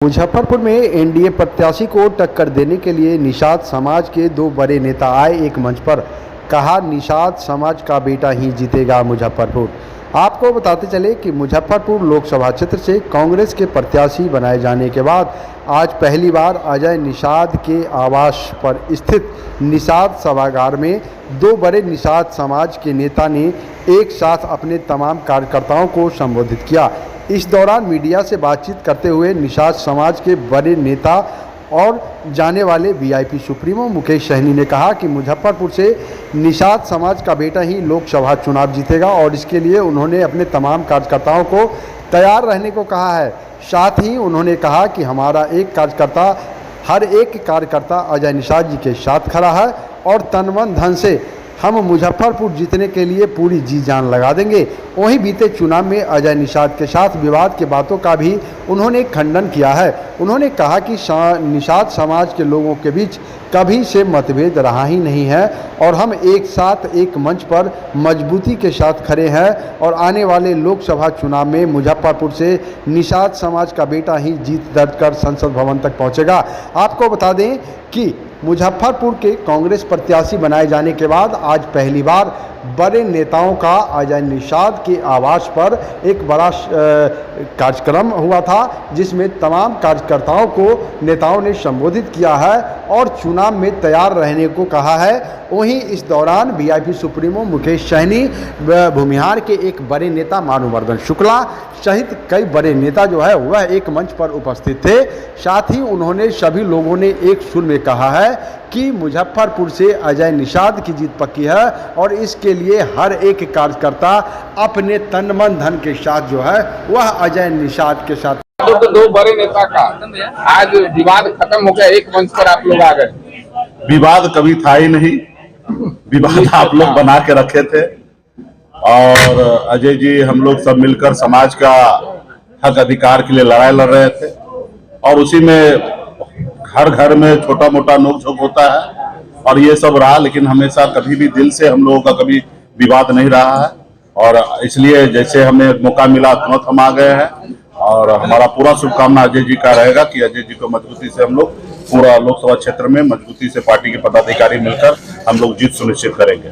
मुजफ्फरपुर में एनडीए प्रत्याशी को टक्कर देने के लिए निषाद समाज के दो बड़े नेता आए एक मंच पर। कहा, निषाद समाज का बेटा ही जीतेगा मुजफ्फरपुर। आपको बताते चले कि मुजफ्फरपुर लोकसभा क्षेत्र से कांग्रेस के प्रत्याशी बनाए जाने के बाद आज पहली बार अजय निषाद के आवास पर स्थित निषाद सभागार में दो बड़े निषाद समाज के नेता ने एक साथ अपने तमाम कार्यकर्ताओं को संबोधित किया। इस दौरान मीडिया से बातचीत करते हुए निषाद समाज के बड़े नेता और जाने वाले वीआईपी सुप्रीमो मुकेश सहनी ने कहा कि मुजफ्फरपुर से निषाद समाज का बेटा ही लोकसभा चुनाव जीतेगा और इसके लिए उन्होंने अपने तमाम कार्यकर्ताओं को तैयार रहने को कहा है। साथ ही उन्होंने कहा कि हमारा हर एक कार्यकर्ता अजय निषाद जी के साथ खड़ा है और तन मन धन से हम मुजफ्फरपुर जीतने के लिए पूरी जी जान लगा देंगे। वहीं बीते चुनाव में अजय निषाद के साथ विवाद के बातों का भी उन्होंने खंडन किया है। उन्होंने कहा कि निषाद समाज के लोगों के बीच कभी से मतभेद रहा ही नहीं है और हम एक साथ एक मंच पर मजबूती के साथ खड़े हैं और आने वाले लोकसभा चुनाव में मुजफ्फरपुर से निषाद समाज का बेटा ही जीत दर्ज कर संसद भवन तक पहुंचेगा। आपको बता दें कि मुजफ्फरपुर के कांग्रेस प्रत्याशी बनाए जाने के बाद आज पहली बार बड़े नेताओं का अजय निषाद के आवास पर एक बड़ा कार्यक्रम हुआ था, जिसमें तमाम कार्यकर्ताओं को नेताओं ने संबोधित किया है और चुनाव में तैयार रहने को कहा है। वहीं इस दौरान वीआईपी सुप्रीमो मुकेश सहनी, भूमिहार के एक बड़े नेता मानववर्धन शुक्ला सहित कई बड़े नेता जो है वह एक मंच पर उपस्थित थे। साथ ही उन्होंने सभी लोगों ने एक सुर में कहा है कि मुजफ्फरपुर से अजय निषाद की जीत पक्की है और इसके लिए हर एक कार्यकर्ता अपने तन मन धन के साथ जो है वह अजय निषाद के साथ। तो दो बड़े नेता का आज विवाद खत्म हो गया, एक मंच पर आप लोग आ गए। विवाद कभी था ही नहीं, विवाद आप लोग बना के रखे थे और अजय जी हम लोग सब मिलकर समाज का हक अधिकार के लिए लड़ाई लड़ रहे थे और उसी में हर घर में छोटा मोटा नोक-झोंक होता है और ये सब रहा, लेकिन हमेशा कभी भी दिल से हम लोगों का कभी विवाद नहीं रहा है और इसलिए जैसे हमें मौका मिला तुरंत हम आ गए हैं और हमारा पूरा शुभकामना अजय जी का रहेगा कि अजय जी को मजबूती से हम लोग पूरा लोकसभा क्षेत्र में मजबूती से पार्टी के पदाधिकारी मिलकर हम लोग जीत सुनिश्चित करेंगे।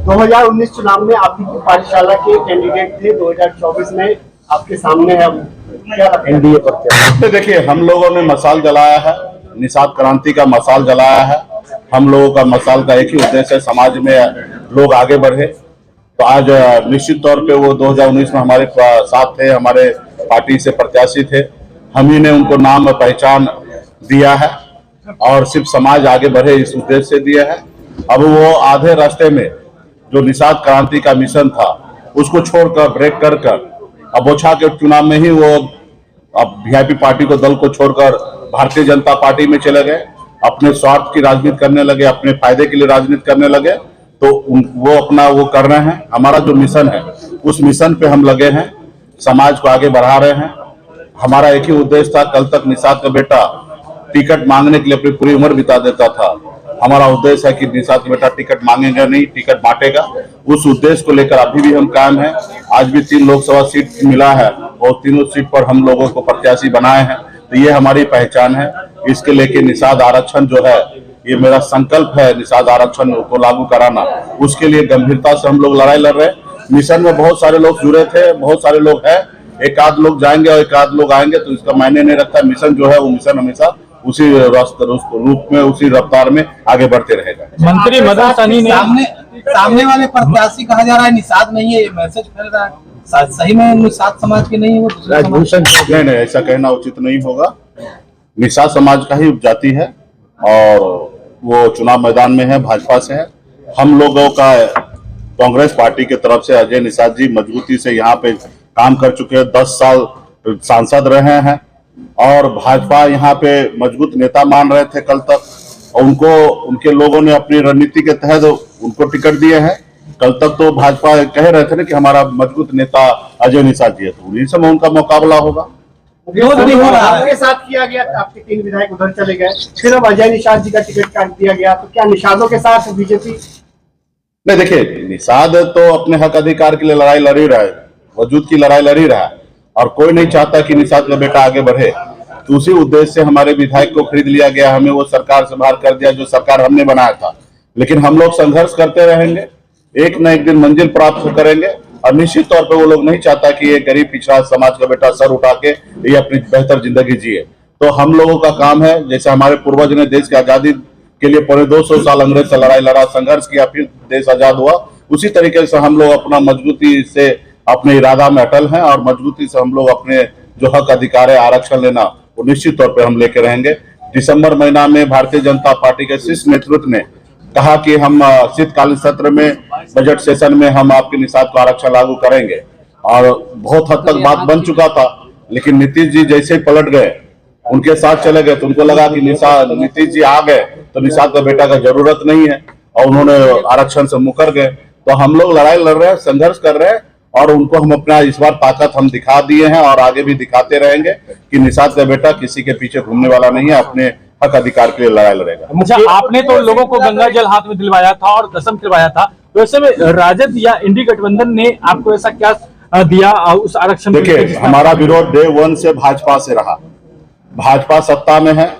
2019 चुनाव में आप कार्यशाला के कैंडिडेट थे, 2024 में आपके सामने हम क्या एनडीए प्रत्याशी। देखिए, हम लोगों ने मसाल जलाया है, निषाद क्रांति का मसाल जलाया है। हम लोगों का मसाल का एक ही उद्देश्य है, समाज में लोग आगे बढ़े। तो आज निश्चित तौर पे वो 2019 में हमारे साथ थे, हमारे पार्टी से प्रत्याशी थे, हम ही ने उनको नाम पहचान दिया है और सिर्फ समाज आगे बढ़े इस उद्देश्य से दिया है। अब वो आधे रास्ते में जो निषाद क्रांति का मिशन था उसको छोड़कर ब्रेक कर अब बोछा के चुनाव में ही वो अब वीआईपी पार्टी को दल को छोड़कर भारतीय जनता पार्टी में चले गए, अपने स्वार्थ की राजनीति करने लगे, अपने फायदे के लिए राजनीति करने लगे। तो वो अपना वो कर रहे हैं। हमारा जो मिशन है उस मिशन पे हम लगे हैं, समाज को आगे बढ़ा रहे हैं। हमारा एक ही उद्देश्य था, कल तक निषाद का बेटा टिकट मांगने के लिए अपनी पूरी उम्र बिता देता था। हमारा उद्देश्य है कि निषाद का बेटा टिकट मांगेगा नहीं, टिकट बांटेगा। उस उद्देश्य को लेकर अभी भी हम कायम हैं। आज भी 3 लोकसभा सीट मिला है और तीनों सीट पर हम लोगों को प्रत्याशी बनाए हैं। तो ये हमारी पहचान है। इसके लेके निषाद आरक्षण जो है ये मेरा संकल्प है, निषाद आरक्षण को लागू कराना। उसके लिए गंभीरता से हम लोग लड़ाई लड़ रहे हैं। मिशन में बहुत सारे लोग जुड़े थे, बहुत सारे लोग हैं, एक आध लोग जाएंगे और एक आध लोग आएंगे, तो इसका मायने नहीं रखता। मिशन जो है वो मिशन हमेशा उसी रूप में उसी रफ्तार में आगे बढ़ते रहेगा। मंत्री मदन सहनी ने सामने वाले प्रत्याशी कहा जा रहा है निषाद नहीं है, ये मैसेज फैल रहा है, सही में निषाद समाज के नहीं है वो नहीं, ऐसा कहना उचित नहीं होगा। निषाद समाज का ही उपजाति है और वो चुनाव मैदान में है, भाजपा से है। हम लोगों का कांग्रेस पार्टी की तरफ से अजय निषाद जी मजबूती से यहाँ पे काम कर चुके हैं, 10 साल सांसद रहे हैं और भाजपा यहाँ पे मजबूत नेता मान रहे थे कल तक। उनको उनके लोगों ने अपनी रणनीति के तहत उनको टिकट दिए हैं। कल तक तो भाजपा कह रहे थे ना कि हमारा मजबूत नेता अजय निषाद जी है, तो उन्हीं से उनका मुकाबला होगा। आपके साथ किया गया, आपके 3 विधायक उधर चले गए, फिर अब अजय निषाद जी का टिकट काट दिया गया, तो क्या निषादों के साथ बीजेपी? नहीं, देखिए, निषाद तो अपने हक अधिकार के लिए लड़ाई लड़ ही रहा है, वजूद की लड़ाई लड़ ही रहा है और कोई नहीं चाहता कि निषाद का बेटा आगे बढ़े। तो उसी उद्देश्य से हमारे विधायक को खरीद लिया गया, हमें वो सरकार से बाहर कर दिया जो सरकार हमने बनाया था। लेकिन हम लोग संघर्ष करते रहेंगे, एक न एक दिन मंजिल प्राप्त करेंगे। और निश्चित तौर पे वो लोग नहीं चाहता कि ये गरीब पिछड़ा समाज का बेटा सर उठा के ये अपनी बेहतर जिंदगी जिए। तो हम लोगों का काम है, जैसे हमारे पूर्वज ने देश की आजादी के लिए पूरे 200 साल अंग्रेज से लड़ाई लड़ा, संघर्ष किया, फिर देश आजाद हुआ, उसी तरीके से हम लोग अपना मजबूती से अपने इरादा में अटल हैं और मजबूती से हम लोग अपने जो हक अधिकार है आरक्षण लेना वो निश्चित तौर पर हम लेके रहेंगे। दिसंबर महीना में भारतीय जनता पार्टी के शीर्ष नेतृत्व ने कहा कि हम शीतकालीन सत्र में बजट सेशन में हम आपके निषाद को आरक्षण लागू करेंगे, और बहुत हद तक बात बन चुका था। लेकिन नीतीश जी जैसे ही पलट गए, उनके साथ चले गए, तो उनको लगा कि नीतीश जी आ गए तो निषाद का बेटा का जरूरत नहीं है, और उन्होंने आरक्षण से मुकर गए। तो हम लोग लड़ाई लड़ रहे हैं, संघर्ष कर रहे हैं, और उनको हम अपना इस बार ताकत हम दिखा दिए हैं और आगे भी दिखाते रहेंगे कि निषाद का बेटा किसी के पीछे घूमने वाला नहीं है, अपने हक अधिकार के लिए लड़ाई लड़ेगा। अच्छा, आपने तो लोगों को गंगा जल हाथ में दिलवाया था और कसम दिलवाया था, तो ऐसे में राजद या इंडी गठबंधन ने आपको ऐसा क्या दिया उस आरक्षण? देखिए, हमारा विरोध डे 1 से भाजपा से रहा। भाजपा सत्ता में है,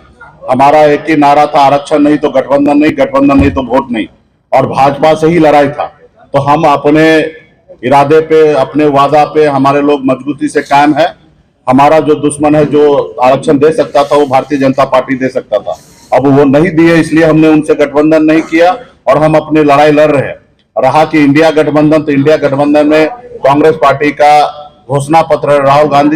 हमारा एक ही नारा था, आरक्षण नहीं तो गठबंधन नहीं, गठबंधन नहीं तो वोट नहीं, और भाजपा से ही लड़ाई था। तो हम अपने इरादे पे, अपने वादा पे हमारे लोग मजबूती से कायम है। हमारा जो दुश्मन है, जो आरक्षण दे सकता था वो भारतीय जनता पार्टी दे सकता था, अब वो नहीं दिए, इसलिए हमने उनसे गठबंधन नहीं किया और हम अपनी लड़ाई लड़ रहे हैं। रहा कि इंडिया गठबंधन, तो इंडिया गठबंधन में कांग्रेस पार्टी का घोषणा पत्र राहुल गांधी